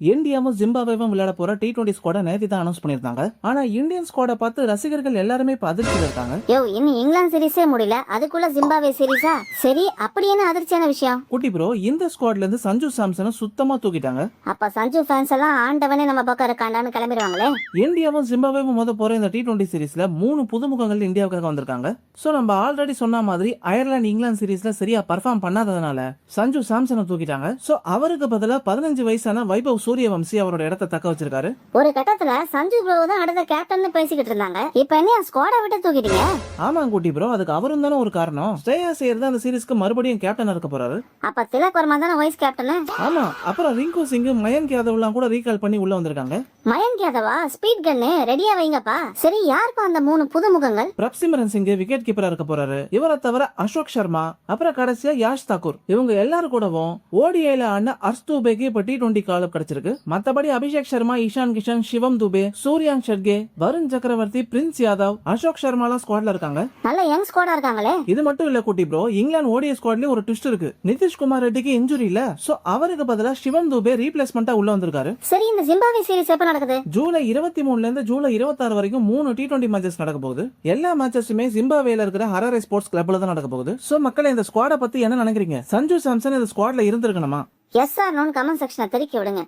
இந்தியாவும் ஜிம்பாப்வேவும் விளையாட போற T20 ஸ்குவாட நேத்து தான் அனௌன்ஸ் பண்ணிருந்தாங்க. ஆனா இந்தியன் ஸ்குவாட பார்த்து ரசிகர்கள் எல்லாருமே இப்ப அதிர்ச்சியில இருக்காங்க. இன்னும் இங்கிலாந்து சீரிஸே முடியல, அதுக்குள்ள ஜிம்பாப்வே சீரிஸா? சரி, அப்படி என்ன அதிர்ச்சியான விஷயம்? குட்டி ப்ரோ, இந்த ஸ்குவாட்ல இருந்து சஞ்சு சாம்சனை சுத்தமா தூக்கிட்டாங்க. அப்ப சஞ்சு ஃபேன்ஸ் எல்லாம் ஆண்டவனே நம்ம பக்கம் இருக்காண்டான்னு கிளம்பிடுவாங்களே. இந்தியாவும் ஜிம்பாப்வேவும் மோத போற இந்த T20 சீரிஸ்ல 3 புதுமுகங்கள் இந்தியாவுக்காக வந்திருக்காங்க. சோ நம்ம ஆல்ரெடி சொன்ன மாதிரி அயர்லாந்து இங்கிலாந்து சீரிஸ்ல சரியா பர்ஃபார்ம் பண்ணாததுனால சஞ்சு சாம்சனை தூக்கிட்டாங்க. சோ அவருக்கு பதிலா 15 வயசான வைபவ் சூரியவம்சி அவரோட இடத்தை தக்க வச்சிருக்காரு. ஒரு கட்டத்துல சஞ்சு ப்ரோ தான் அடுத்த கேப்டன் பேசிக்கிட்டு இருந்தாங்க. இப்ப என்ன ஸ்குவாட விட்டு தூக்கிட்டீங்க? ஆமா குட்டி ப்ரோ, அதுக்கு அவரும் தானே ஒரு காரணம். ஸ்ரேயாஸ் ஐயர் தான் அந்த சீரிஸ்க்கு மறுபடியும் கேப்டன் இருக்க போறாரு. அப்ப திலக் வர்மா தானே வைஸ் கேப்டன்? ஆமா, அப்புறம் ரிங்கு சிங், மயங்க் யாதவ்லாம் கூட ரீகால் பண்ணி உள்ள வந்திருக்காங்க. மயங்க் யாதவா? ஸ்பீட் கன்னு ரெடியா வைங்கப்பா. சரி, யாருப்பா அந்த 3 புதுமுகங்கள்? பிரப்சிமரன் சிங் விக்கெட் கீப்பரா இருக்க போறாரு. இவரை தவிர அசோக் சர்மா, அப்புறம் கடைசியா யாஷ் தாக்கூர். இவங்க எல்லாரும் கூடவும் ஓடிஐல ஆன ஹர்ஷ் தூபேக்கு இப்ப T20 கால் அப் கிடைச்சிருக்கு. மத்தபடி அபிஷேக் சர்மா, இஷான் கிஷன், சிவம் துபே, சூர்யாங் ஷெட்கே, வருண் சக்கரவர்த்தி, பிரின்ஸ் யாதவ், அசோக் சர்மா எல்லாம் ஸ்குவாட்ல இருக்காங்க. நல்ல யங் ஸ்குவாடா இருக்காங்களே. இது மட்டும் இல்ல குட்டி ப்ரோ, இங்கிலாந்து ஓடிஐ ஸ்குவாட்லயும் ஒரு ட்விஸ்ட் இருக்கு. நிதிஷ்குமார் ரெட்டிக்கு இன்ஜுரி இல்ல, சோ அவருக்கு பதிலா சிவம் துபே ரீப்ளேஸ்மெண்டா உள்ள வந்திருக்காரு. சரி, இந்த ஜிம்பாப்வே சீரிஸ் எப்ப நடக்குது? ஜூலை 23ல இருந்து ஜூலை 26 வரைக்கும் 3 T20 மேட்சஸ் நடக்க போகுது. எல்லா மேட்சஸுமே ஜிம்பாப்வேல இருக்கிற ஹராரே ஸ்போர்ட்ஸ் கிளப்ல தான் நடக்க போகுது. சோ மக்களே, இந்த ஸ்குவாட பத்தி என்ன நினைக்கிறீங்க? சஞ்சு சாம்சன் இந்த ஸ்குவாட்ல இருந்திருக்கணுமா? எஸ் ஆர் நோன்னு கமெண்ட் செக்ஷனை தெரிவிக்க விடுங்க.